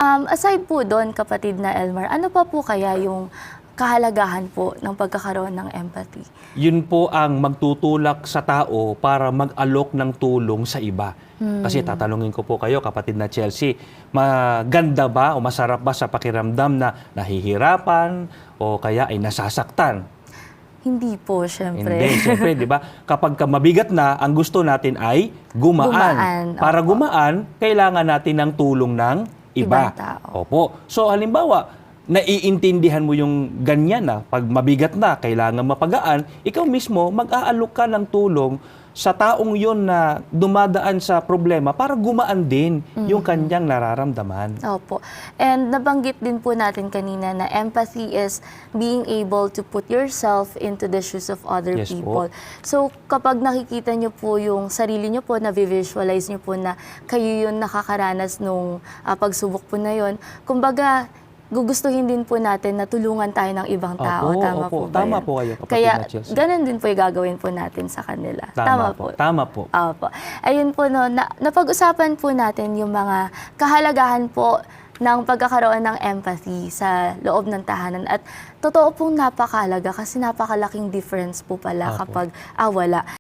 Aside po doon, kapatid na Elmar, ano pa po kaya yung kahalagahan po ng pagkakaroon ng empathy? Yun po ang magtutulak sa tao para mag-alok ng tulong sa iba. Kasi tatanungin ko po kayo, kapatid na Chelsea, maganda ba o masarap ba sa pakiramdam na nahihirapan o kaya ay nasasaktan? Hindi po, syempre. Hindi, siyempre, di ba? Kapag mabigat na, ang gusto natin ay gumaan. Gumaan, Para opo. gumaan, kailangan natin ng tulong ng iba. Ibang tao. Opo. So, halimbawa, naiintindihan mo yung ganyan na, pag mabigat na, kailangan mapagaan, ikaw mismo, mag-aalok ka ng tulong sa taong yon na dumadaan sa problema para gumaan din yung kanyang nararamdaman. Opo. And nabanggit din po natin kanina na empathy is being able to put yourself into the shoes of other Yes people. po. So, kapag nakikita nyo po yung sarili nyo po, na-visualize nyo po na kayo yung nakakaranas nung pagsubok po na yun, kumbaga, gugustuhin din po natin na tulungan tayo ng ibang tao. Opo, Tama opo. po ba Tama yun? po kayo, kapatid Kaya, na Chelsea. ganun din po yung gagawin po natin sa kanila. Tama po. Tama po. Opo. Ayun po, no, napag-usapan po natin yung mga kahalagahan po ng pagkakaroon ng empathy sa loob ng tahanan. At totoo pong napakahalaga kasi napakalaking difference po pala Opo. kapag wala.